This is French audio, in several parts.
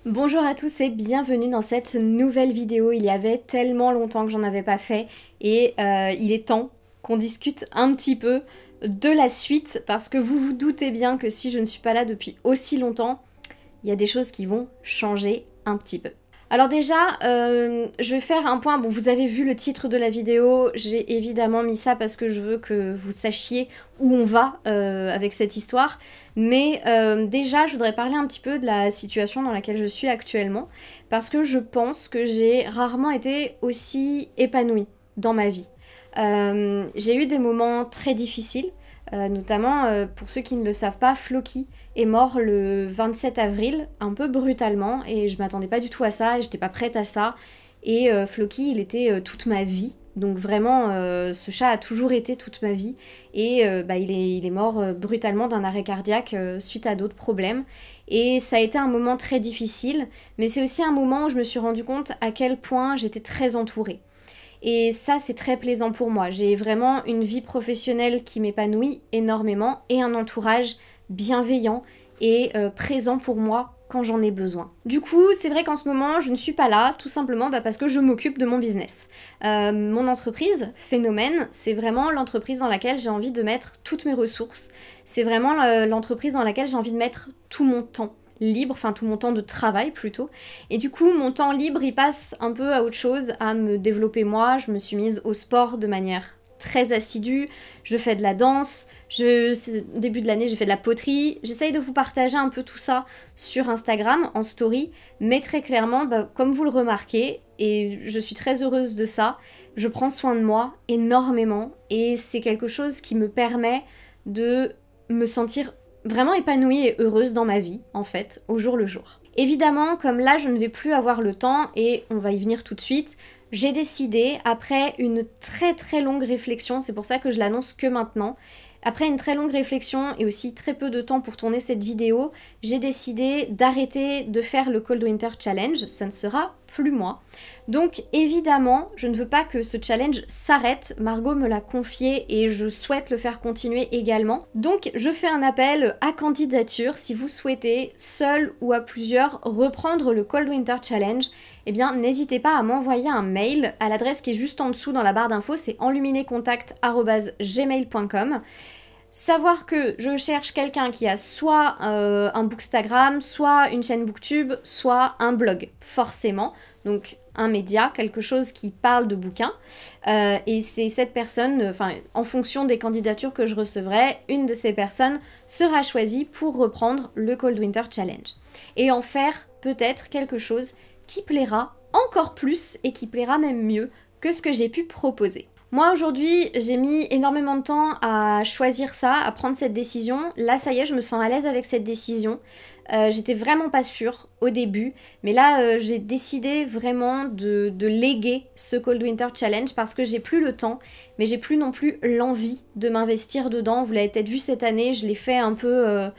Bonjour à tous et bienvenue dans cette nouvelle vidéo. Il y avait tellement longtemps que j'en avais pas fait et il est temps qu'on discute un petit peu de la suite parce que vous vous doutez bien que si je ne suis pas là depuis aussi longtemps, il y a des choses qui vont changer un petit peu. Alors déjà, je vais faire un point. Bon, vous avez vu le titre de la vidéo, j'ai évidemment mis ça parce que je veux que vous sachiez où on va avec cette histoire. Mais déjà, je voudrais parler un petit peu de la situation dans laquelle je suis actuellement, parce que je pense que j'ai rarement été aussi épanouie dans ma vie. J'ai eu des moments très difficiles, notamment pour ceux qui ne le savent pas, Floki est mort le 27 avril, un peu brutalement, et je m'attendais pas du tout à ça, et j'étais pas prête à ça. Et Floki, il était toute ma vie, donc vraiment, ce chat a toujours été toute ma vie, et il est mort brutalement d'un arrêt cardiaque suite à d'autres problèmes. Et ça a été un moment très difficile, mais c'est aussi un moment où je me suis rendu compte à quel point j'étais très entourée. Et ça, c'est très plaisant pour moi. J'ai vraiment une vie professionnelle qui m'épanouit énormément et un entourage bienveillant et présent pour moi quand j'en ai besoin. Du coup, c'est vrai qu'en ce moment, je ne suis pas là, tout simplement parce que je m'occupe de mon business. Mon entreprise, Phénomène, c'est vraiment l'entreprise dans laquelle j'ai envie de mettre toutes mes ressources. C'est vraiment l'entreprise dans laquelle j'ai envie de mettre tout mon temps libre, enfin tout mon temps de travail plutôt. Et du coup, mon temps libre, il passe un peu à autre chose, à me développer moi. Je me suis mise au sport de manière très assidue, je fais de la danse, début de l'année j'ai fait de la poterie, j'essaye de vous partager un peu tout ça sur Instagram en story, mais très clairement, comme vous le remarquez, et je suis très heureuse de ça, je prends soin de moi énormément et c'est quelque chose qui me permet de me sentir vraiment épanouie et heureuse dans ma vie, en fait, au jour le jour. Évidemment, comme là je ne vais plus avoir le temps, et on va y venir tout de suite, j'ai décidé, après une très longue réflexion, c'est pour ça que je l'annonce que maintenant, après une très longue réflexion et aussi très peu de temps pour tourner cette vidéo, j'ai décidé d'arrêter de faire le Cold Winter Challenge, ça ne sera plus moi. Donc évidemment, je ne veux pas que ce challenge s'arrête, Margot me l'a confié et je souhaite le faire continuer également. Donc je fais un appel à candidature si vous souhaitez, seul ou à plusieurs, reprendre le Cold Winter Challenge. Eh bien n'hésitez pas à m'envoyer un mail à l'adresse qui est juste en dessous dans la barre d'infos, c'est enluminécontact@gmail.com. Savoir que je cherche quelqu'un qui a soit un bookstagram, soit une chaîne booktube, soit un blog, forcément. Donc un média, quelque chose qui parle de bouquins. Et c'est cette personne, enfin en fonction des candidatures que je recevrai, une de ces personnes sera choisie pour reprendre le Cold Winter Challenge. Et en faire peut-être quelque chose qui plaira encore plus et qui plaira même mieux que ce que j'ai pu proposer. Moi aujourd'hui, j'ai mis énormément de temps à choisir ça, à prendre cette décision. Là, ça y est, je me sens à l'aise avec cette décision. J'étais vraiment pas sûre au début, mais là, j'ai décidé vraiment de léguer ce Cold Winter Challenge parce que j'ai plus le temps, mais j'ai plus non plus l'envie de m'investir dedans. Vous l'avez peut-être vu cette année, je l'ai fait un peu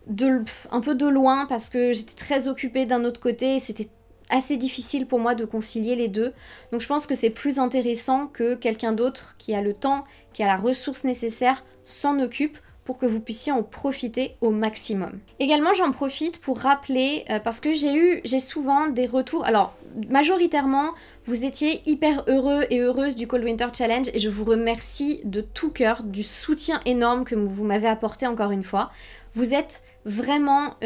de loin parce que j'étais très occupée d'un autre côté et c'était assez difficile pour moi de concilier les deux. Donc je pense que c'est plus intéressant que quelqu'un d'autre qui a le temps, qui a la ressource nécessaire, s'en occupe pour que vous puissiez en profiter au maximum. Également, j'en profite pour rappeler, parce que j'ai souvent des retours, alors majoritairement, vous étiez hyper heureux et heureuse du Cold Winter Challenge et je vous remercie de tout cœur du soutien énorme que vous m'avez apporté encore une fois. Vous êtes vraiment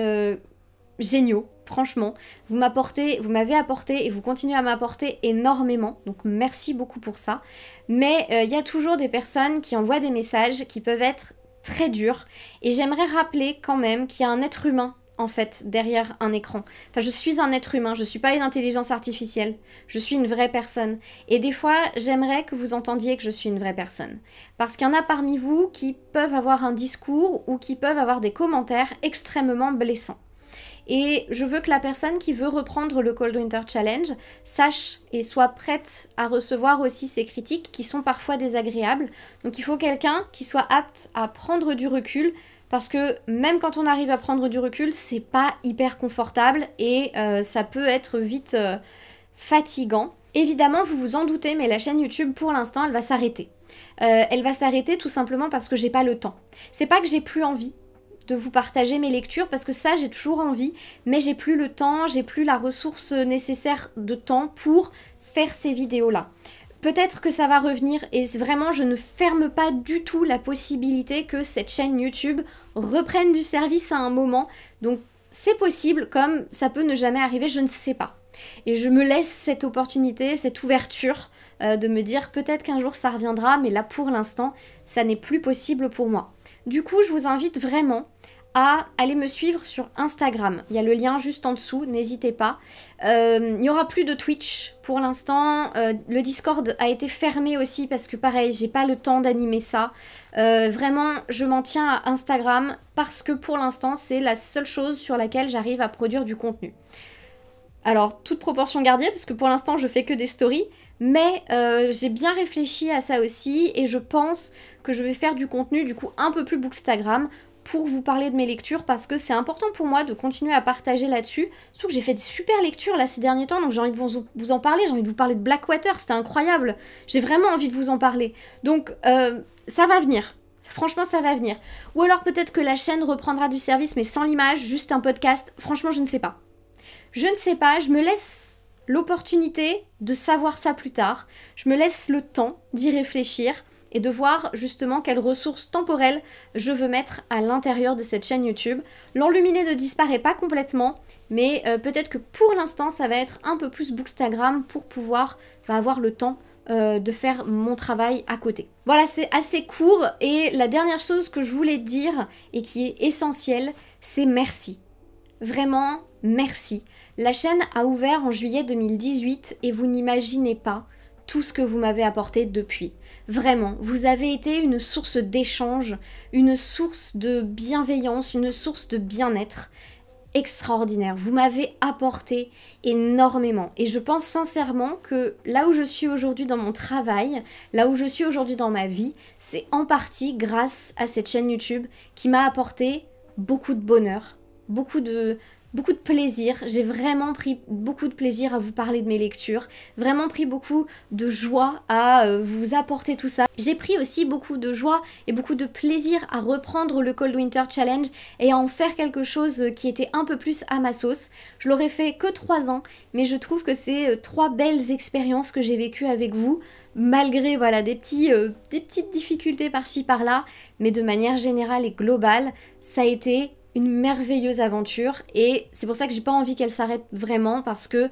géniaux. Franchement, vous m'avez apporté et vous continuez à m'apporter énormément, donc merci beaucoup pour ça. Mais il y a toujours des personnes qui envoient des messages qui peuvent être très durs et j'aimerais rappeler quand même qu'il y a un être humain en fait derrière un écran. Enfin, je suis un être humain, je suis pas une intelligence artificielle, je suis une vraie personne. Et des fois, j'aimerais que vous entendiez que je suis une vraie personne. Parce qu'il y en a parmi vous qui peuvent avoir un discours ou qui peuvent avoir des commentaires extrêmement blessants. Et je veux que la personne qui veut reprendre le Cold Winter Challenge sache et soit prête à recevoir aussi ces critiques qui sont parfois désagréables. Donc il faut quelqu'un qui soit apte à prendre du recul parce que même quand on arrive à prendre du recul, c'est pas hyper confortable et ça peut être vite fatigant. Évidemment, vous vous en doutez, mais la chaîne YouTube pour l'instant, elle va s'arrêter. Elle va s'arrêter tout simplement parce que j'ai pas le temps. C'est pas que j'ai plus envie. de vous partager mes lectures parce que ça j'ai toujours envie, mais j'ai plus le temps, j'ai plus la ressource nécessaire de temps pour faire ces vidéos là. Peut-être que ça va revenir et vraiment je ne ferme pas du tout la possibilité que cette chaîne YouTube reprenne du service à un moment, donc c'est possible comme ça peut ne jamais arriver, je ne sais pas. Et je me laisse cette opportunité, cette ouverture de me dire peut-être qu'un jour ça reviendra, mais là pour l'instant ça n'est plus possible pour moi. Du coup, je vous invite vraiment à aller me suivre sur Instagram. Il y a le lien juste en dessous, n'hésitez pas. Il n'y aura plus de Twitch pour l'instant. Le Discord a été fermé aussi parce que pareil, j'ai pas le temps d'animer ça. Vraiment, je m'en tiens à Instagram parce que pour l'instant, c'est la seule chose sur laquelle j'arrive à produire du contenu. Alors, toute proportion gardée, parce que pour l'instant, je fais que des stories, mais j'ai bien réfléchi à ça aussi et je pense que je vais faire du contenu du coup un peu plus bookstagram pour vous parler de mes lectures parce que c'est important pour moi de continuer à partager là-dessus. Surtout que j'ai fait des super lectures là ces derniers temps, donc j'ai envie de vous en parler, j'ai envie de vous parler de Blackwater, c'était incroyable. J'ai vraiment envie de vous en parler. Donc ça va venir. Franchement, ça va venir. Ou alors peut-être que la chaîne reprendra du service mais sans l'image, juste un podcast. Franchement, je ne sais pas. Je ne sais pas, je me laisse l'opportunité de savoir ça plus tard. Je me laisse le temps d'y réfléchir et de voir justement quelles ressources temporelles je veux mettre à l'intérieur de cette chaîne YouTube. L'enluminé ne disparaît pas complètement, mais peut-être que pour l'instant, ça va être un peu plus bookstagram pour pouvoir avoir le temps de faire mon travail à côté. Voilà, c'est assez court et la dernière chose que je voulais dire et qui est essentielle, c'est merci. Vraiment, merci. La chaîne a ouvert en juillet 2018 et vous n'imaginez pas tout ce que vous m'avez apporté depuis. Vraiment, vous avez été une source d'échange, une source de bienveillance, une source de bien-être extraordinaire. Vous m'avez apporté énormément et je pense sincèrement que là où je suis aujourd'hui dans mon travail, là où je suis aujourd'hui dans ma vie, c'est en partie grâce à cette chaîne YouTube qui m'a apporté beaucoup de bonheur, beaucoup de plaisir. J'ai vraiment pris beaucoup de plaisir à vous parler de mes lectures, vraiment pris beaucoup de joie à vous apporter tout ça. J'ai pris aussi beaucoup de joie et beaucoup de plaisir à reprendre le Cold Winter Challenge et à en faire quelque chose qui était un peu plus à ma sauce. Je l'aurais fait que 3 ans, mais je trouve que c'est 3 belles expériences que j'ai vécues avec vous, malgré voilà, des petites difficultés par-ci par-là, mais de manière générale et globale, ça a été une merveilleuse aventure et c'est pour ça que j'ai pas envie qu'elle s'arrête vraiment parce que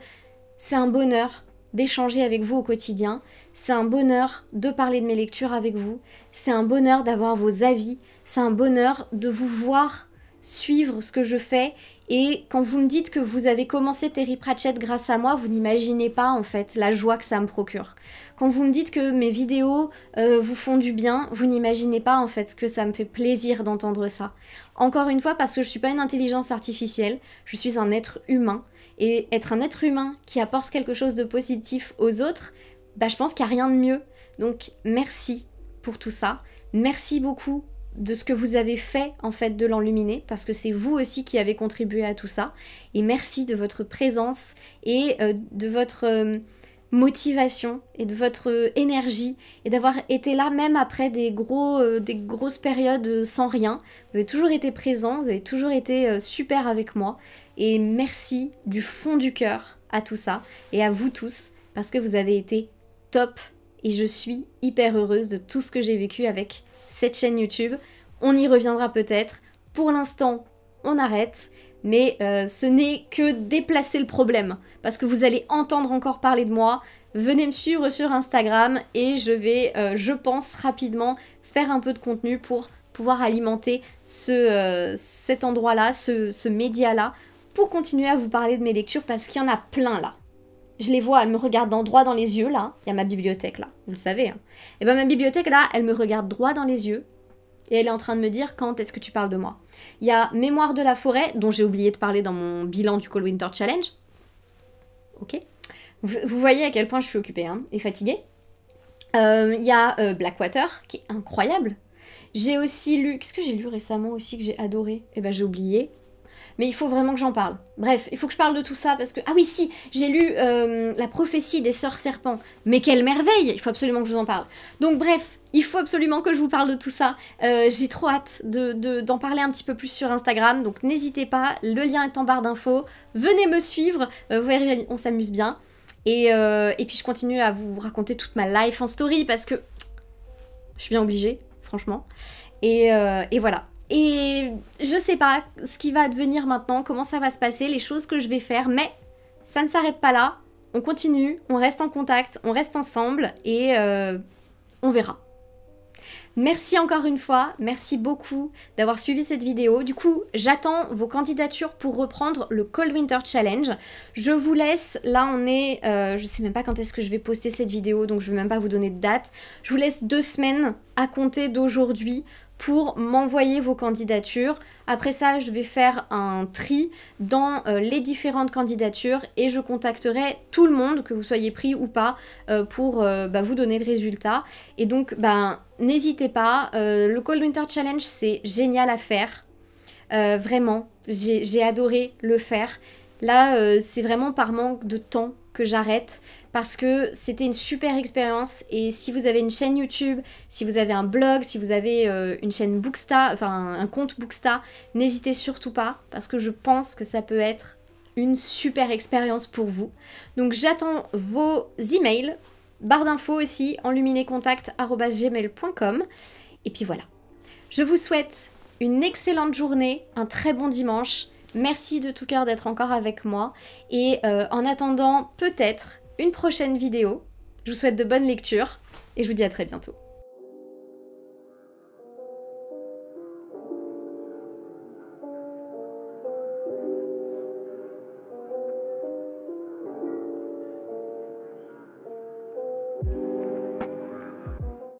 c'est un bonheur d'échanger avec vous au quotidien, c'est un bonheur de parler de mes lectures avec vous, c'est un bonheur d'avoir vos avis, c'est un bonheur de vous voir suivre ce que je fais et quand vous me dites que vous avez commencé Terry Pratchett grâce à moi, vous n'imaginez pas en fait la joie que ça me procure. Quand vous me dites que mes vidéos vous font du bien, vous n'imaginez pas en fait que ça me fait plaisir d'entendre ça. Encore une fois, parce que je suis pas une intelligence artificielle, je suis un être humain. Et être un être humain qui apporte quelque chose de positif aux autres, je pense qu'il n'y a rien de mieux. Donc merci pour tout ça. Merci beaucoup de ce que vous avez fait en fait de l'enluminé parce que c'est vous aussi qui avez contribué à tout ça et merci de votre présence et de votre motivation et de votre énergie et d'avoir été là même après des grosses périodes sans rien. Vous avez toujours été présent, vous avez toujours été super avec moi et merci du fond du cœur à tout ça et à vous tous parce que vous avez été top et je suis hyper heureuse de tout ce que j'ai vécu avec cette chaîne YouTube. On y reviendra peut-être. Pour l'instant, on arrête. Mais ce n'est que déplacer le problème. Parce que vous allez entendre encore parler de moi. Venez me suivre sur Instagram. Et je vais, je pense, rapidement faire un peu de contenu pour pouvoir alimenter cet endroit-là, ce média-là. Pour continuer à vous parler de mes lectures. Parce qu'il y en a plein là. Je les vois, elles me regardent droit dans les yeux, là. Il y a ma bibliothèque, là. Vous le savez, hein. Et bien, ma bibliothèque, là, elle me regarde droit dans les yeux. Et elle est en train de me dire, quand est-ce que tu parles de moi? Il y a Mémoire de la forêt, dont j'ai oublié de parler dans mon bilan du Cold Winter Challenge. Ok. Vous voyez à quel point je suis occupée, hein, et fatiguée. Il y a Blackwater, qui est incroyable. J'ai aussi lu... Qu'est-ce que j'ai lu récemment aussi que j'ai adoré? Eh ben, j'ai oublié. Mais il faut vraiment que j'en parle. Bref, il faut que je parle de tout ça parce que... Ah oui, si, j'ai lu La prophétie des sœurs serpents. Mais quelle merveille! Il faut absolument que je vous en parle. Donc bref, il faut absolument que je vous parle de tout ça. J'ai trop hâte d'en parler un petit peu plus sur Instagram. Donc n'hésitez pas, le lien est en barre d'infos. Venez me suivre, vous verrez, on s'amuse bien. Et puis je continue à vous raconter toute ma life en story parce que je suis bien obligée, franchement. Et voilà. Et je sais pas ce qui va advenir maintenant, comment ça va se passer, les choses que je vais faire, mais ça ne s'arrête pas là. On continue, on reste en contact, on reste ensemble et on verra. Merci encore une fois, merci beaucoup d'avoir suivi cette vidéo. Du coup, j'attends vos candidatures pour reprendre le Cold Winter Challenge. Je vous laisse, là on est, je sais même pas quand est-ce que je vais poster cette vidéo, donc je vais même pas vous donner de date. Je vous laisse 2 semaines à compter d'aujourd'hui pour m'envoyer vos candidatures. Après ça, je vais faire un tri dans les différentes candidatures et je contacterai tout le monde, que vous soyez pris ou pas, pour vous donner le résultat. Et donc, n'hésitez pas, le Cold Winter Challenge, c'est génial à faire. Vraiment, j'ai adoré le faire. Là, c'est vraiment par manque de temps que j'arrête parce que c'était une super expérience et si vous avez une chaîne YouTube, si vous avez un blog, si vous avez une chaîne Booksta, enfin un compte Booksta, n'hésitez surtout pas parce que je pense que ça peut être une super expérience pour vous. Donc j'attends vos emails, barre d'infos aussi, enluminécontact@gmail.com et puis voilà. Je vous souhaite une excellente journée, un très bon dimanche. Merci de tout cœur d'être encore avec moi et en attendant peut-être une prochaine vidéo. Je vous souhaite de bonnes lectures et je vous dis à très bientôt.